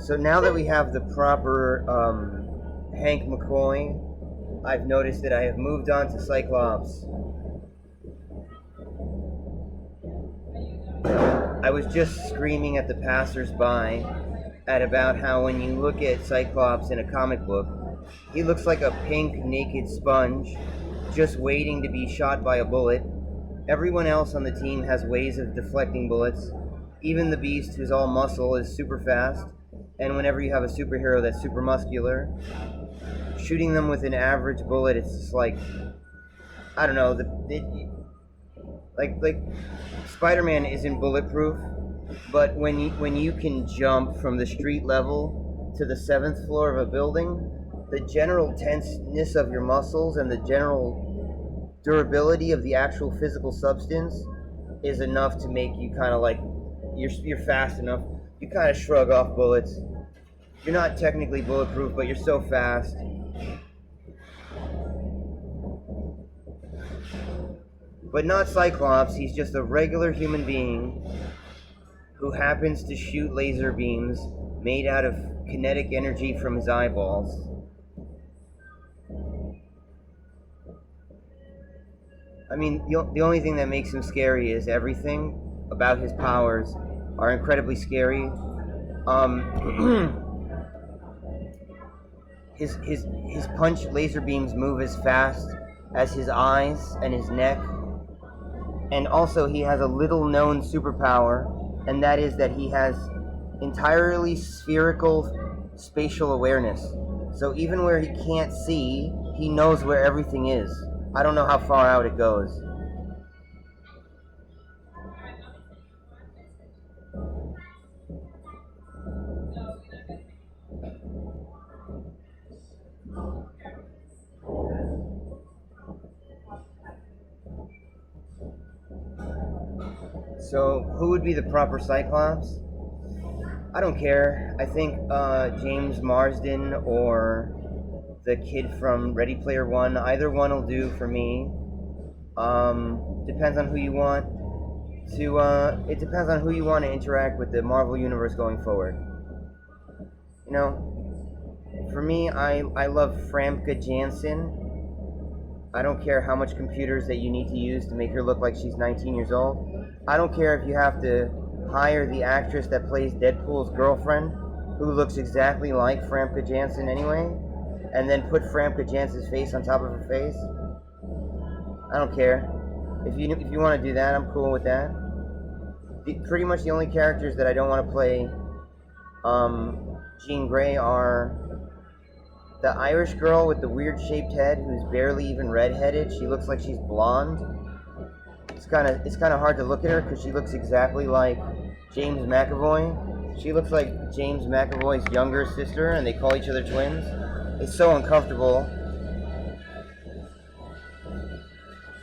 So now that we have the proper Hank McCoy, I've noticed that I have moved on to Cyclops. I was just screaming at the passers-by at about how when you look at Cyclops in a comic book, he looks like a pink naked sponge just waiting to be shot by a bullet. Everyone else on the team has ways of deflecting bullets. Even the Beast, who's all muscle, is super fast. And whenever you have a superhero that's super muscular, shooting them with an average bullet, it's just like, I don't know, like Spider-Man isn't bulletproof, but when you can jump from the street level to the 7th floor of a building, the general tenseness of your muscles and the general durability of the actual physical substance is enough to make you kind of like, you're fast enough. You kind of shrug off bullets. You're not technically bulletproof, but you're so fast. But not Cyclops. He's just a regular human being who happens to shoot laser beams made out of kinetic energy from his eyeballs. I mean, the only thing that makes him scary is everything about his powers are incredibly scary. His punch laser beams move as fast as his eyes and his neck. And also he has a little known superpower, and that is that he has entirely spherical spatial awareness. So even where he can't see, he knows where everything is. I don't know how far out it goes. So, who would be the proper Cyclops? I don't care. I think James Marsden or the kid from Ready Player One, either one will do for me. Depends on who you want to. It depends on who you want to interact with the Marvel Universe going forward. You know, for me, I love Famke Janssen. I don't care how much computers that you need to use to make her look like she's 19 years old. I don't care if you have to hire the actress that plays Deadpool's girlfriend, who looks exactly like Famke Janssen anyway, and then put Famke Janssen's face on top of her face. I don't care. If you want to do that, I'm cool with that. Pretty much the only characters that I don't want to play Jean Grey are the Irish girl with the weird shaped head who's barely even redheaded. She looks like she's blonde. It's kind of hard to look at her because she looks exactly like James McAvoy. She looks like James McAvoy's younger sister, and they call each other twins. It's so uncomfortable.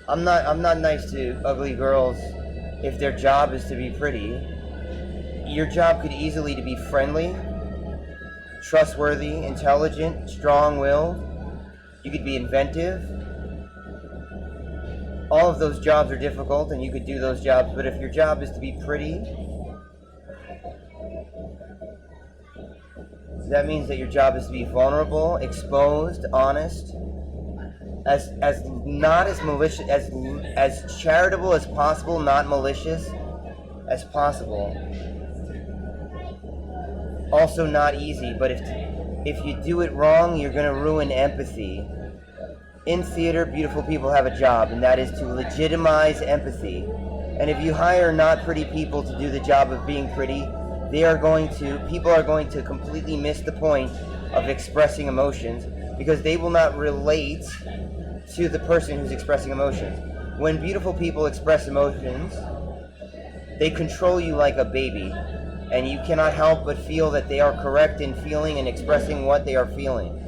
I'm not nice to ugly girls if their job is to be pretty. Your job could easily to be friendly, trustworthy, intelligent, strong-willed. You could be inventive. All of those jobs are difficult, and you could do those jobs, but if your job is to be pretty, that means that your job is to be vulnerable, exposed, honest, as not as malicious, as charitable as possible, not malicious as possible. Also not easy, but if you do it wrong, you're going to ruin empathy. In theater, beautiful people have a job, and that is to legitimize empathy. And if you hire not pretty people to do the job of being pretty, people are going to completely miss the point of expressing emotions, because they will not relate to the person who's expressing emotions. When beautiful people express emotions, they control you like a baby, and you cannot help but feel that they are correct in feeling and expressing what they are feeling.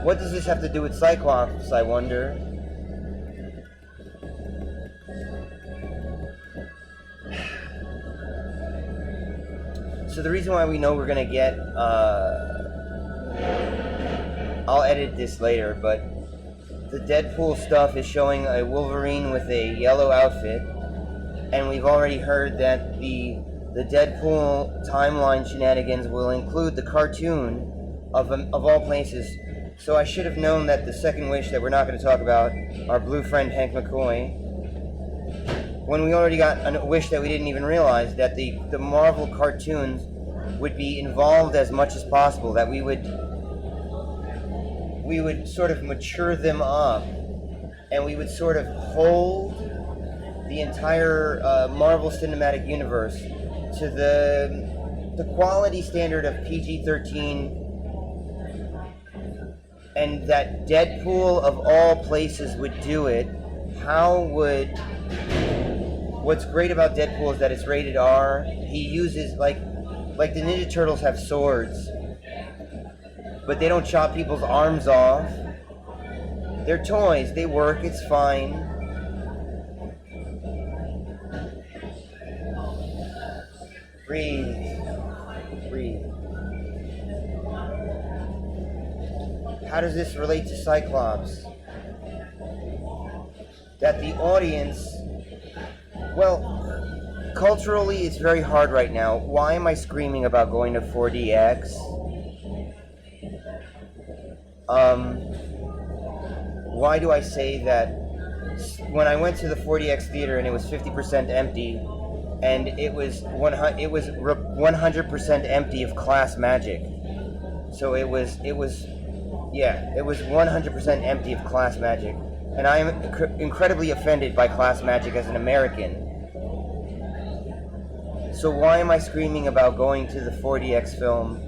What does this have to do with Cyclops, I wonder? So the reason why we know we're going to get... I'll edit this later, but the Deadpool stuff is showing a Wolverine with a yellow outfit, and we've already heard that the Deadpool timeline shenanigans will include the cartoon of all places. So I should have known that the second wish that we're not going to talk about, our blue friend Hank McCoy, when we already got a wish that we didn't even realize, that the Marvel cartoons would be involved as much as possible, that we would sort of mature them up, and we would sort of hold the entire Marvel Cinematic Universe to the quality standard of PG-13, and that Deadpool of all places would do it. What's great about Deadpool is that it's rated R. He uses, like the Ninja Turtles have swords, but they don't chop people's arms off. They're toys, they work, it's fine. Breathe. How does this relate to Cyclops? That the audience, well, culturally it's very hard right now. Why am I screaming about going to 4DX? Why do I say that? When I went to the 4DX theater and it was 50% empty, and it was 100% empty of class magic. So it was 100% empty of class magic. And I am incredibly offended by class magic as an American. So why am I screaming about going to the 4DX film?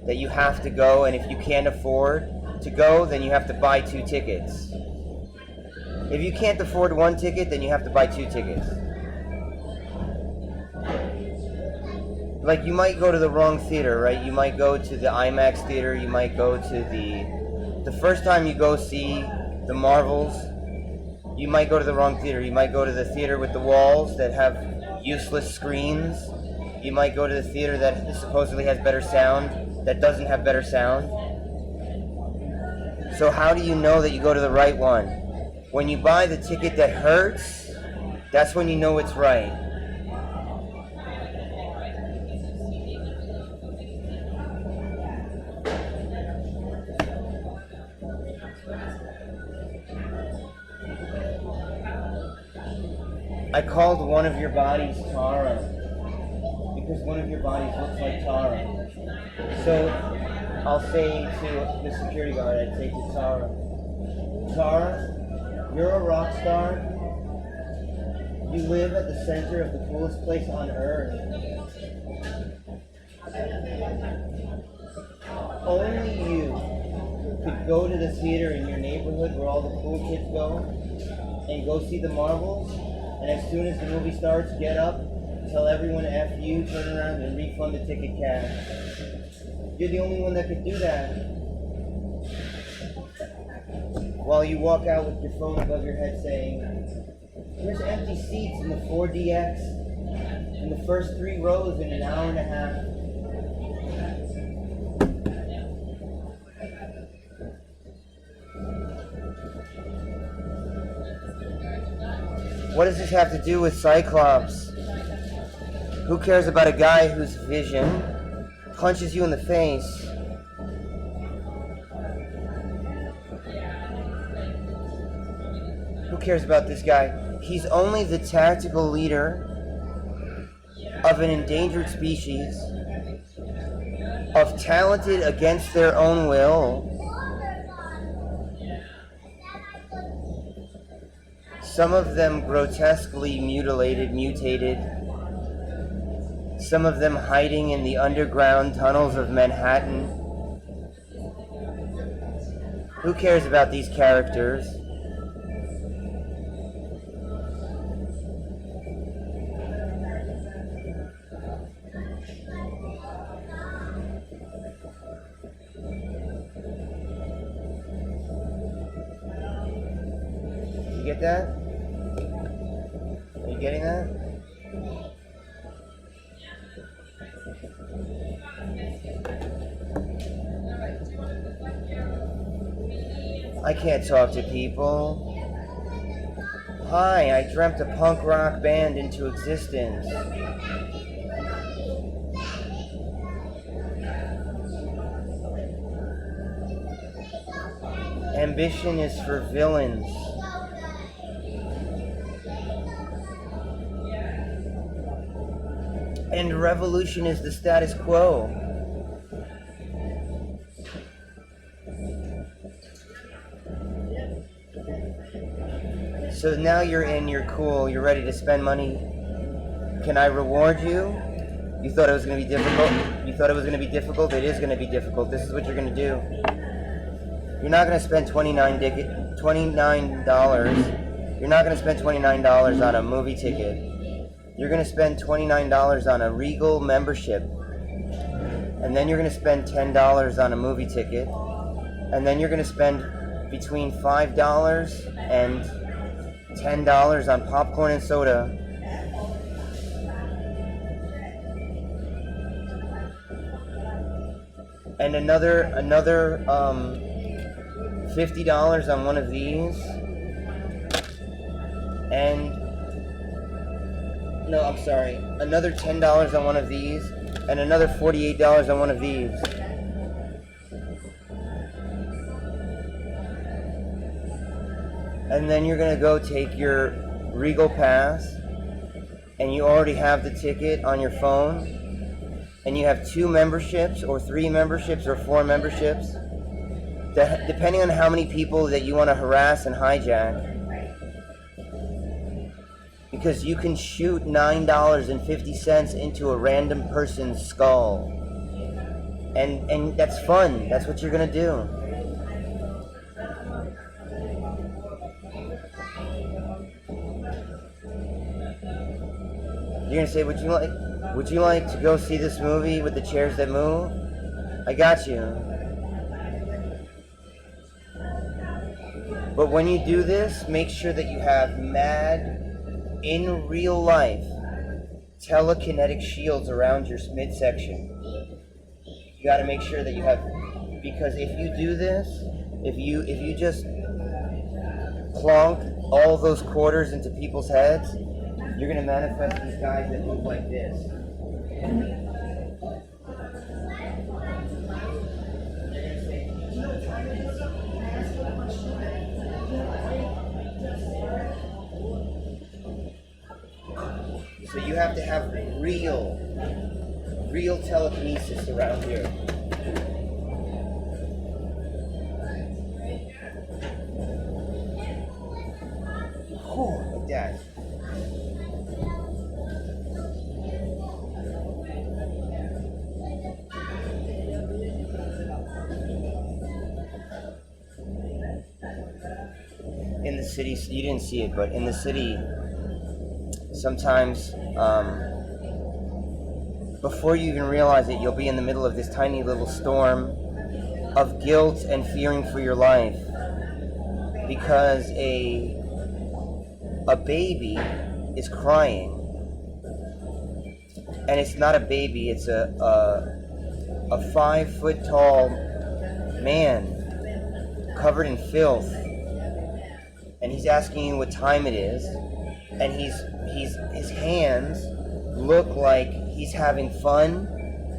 That you have to go, and if you can't afford to go, then you have to buy 2 tickets. If you can't afford 1 ticket, then you have to buy 2 tickets. Like, you might go to the wrong theater, right? You might go to the IMAX theater, you might go to the first time you go see the Marvels, you might go to the wrong theater. You might go to the theater with the walls that have useless screens. You might go to the theater that supposedly has better sound, that doesn't have better sound. So how do you know that you go to the right one? When you buy the ticket that hurts, that's when you know it's right. I called one of your bodies Tara, because one of your bodies looks like Tara. So I'll say to the security guard, I'd say to Tara, Tara, you're a rock star. You live at the center of the coolest place on earth. Only you could go to the theater in your neighborhood where all the cool kids go and go see the Marvels, and as soon as the movie starts, get up, tell everyone F you, turn around and refund the ticket cash. You're the only one that could do that. While you walk out with your phone above your head saying, there's empty seats in the 4DX in the first 3 rows in an hour and a half. What does this have to do with Cyclops? Who cares about a guy whose vision punches you in the face? Who cares about this guy? He's only the tactical leader of an endangered species, of talented against their own will. Some of them grotesquely mutated. Some of them hiding in the underground tunnels of Manhattan. Who cares about these characters? You get that? Are you getting that? I can't talk to people. Hi, I dreamt a punk rock band into existence. Ambition is for villains. And revolution is the status quo. So now you're in, you're cool, you're ready to spend money. Can I reward you? You thought it was going to be difficult? You thought it was going to be difficult? It is going to be difficult. This is what you're going to do. You're not going to spend $29. You're not going to spend $29 on a movie ticket. You're going to spend $29 on a Regal membership. And then you're going to spend $10 on a movie ticket. And then you're going to spend between $5 and $10 on popcorn and soda. And another $50 on one of these. And no, I'm sorry, another $10 on one of these, and another $48 on one of these. And then you're gonna go take your Regal Pass, and you already have the ticket on your phone, and you have 2 memberships, or 3 memberships, or 4 memberships, depending on how many people that you want to harass and hijack. Because you can shoot $9.50 into a random person's skull. And that's fun. That's what you're gonna do. You're gonna say, would you like to go see this movie with the chairs that move? I got you. But when you do this, make sure that you have in real life, telekinetic shields around your midsection. You got to make sure that you have, because if you do this, if you just plonk all those quarters into people's heads, you're gonna manifest these guys that look like this. So you have to have real telekinesis around here. Like that. In the city, you didn't see it, but in the city, sometimes before you even realize it, you'll be in the middle of this tiny little storm of guilt and fearing for your life because a baby is crying, and it's not a baby, it's a 5 foot tall man covered in filth, and he's asking you what time it is, and his hands look like he's having fun,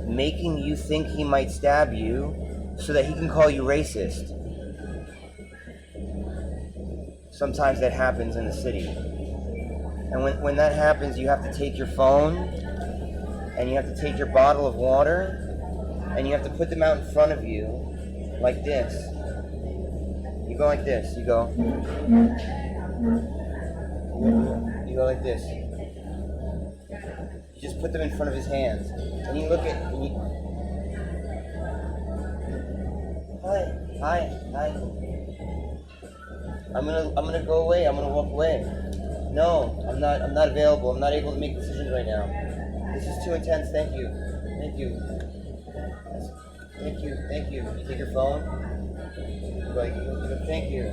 making you think he might stab you so that he can call you racist. Sometimes that happens in the city. And when that happens, you have to take your phone, and you have to take your bottle of water, and you have to put them out in front of you like this. You go like this. You go like this. You just put them in front of his hands, and you look at. Hi. I'm gonna go away. I'm gonna walk away. No, I'm not available. I'm not able to make decisions right now. This is too intense. Thank you. You take your phone. Like, thank you.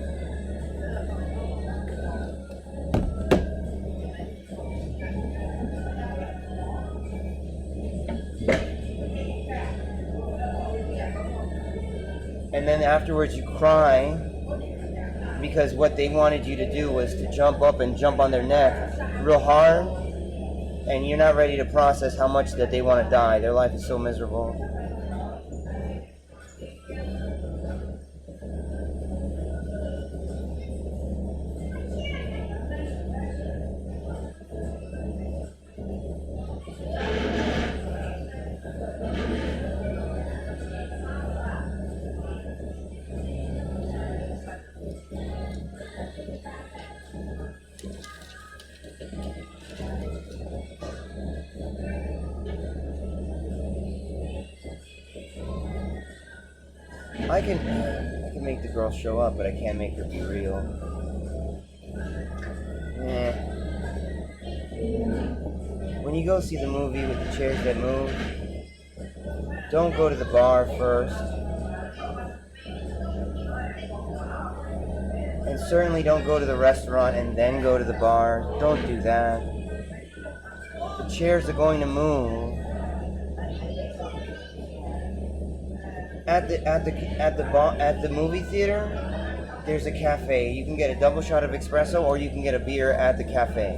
And then afterwards you cry, because what they wanted you to do was to jump up and jump on their neck real hard, and you're not ready to process how much that they want to die. Their life is so miserable. I can make the girl show up, but I can't make her be real. Eh. When you go see the movie with the chairs that move, don't go to the bar first. And certainly don't go to the restaurant and then go to the bar. Don't do that. The chairs are going to move. At the movie theater, there's a cafe. You can get a double shot of espresso, or you can get a beer at the cafe.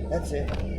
That's it.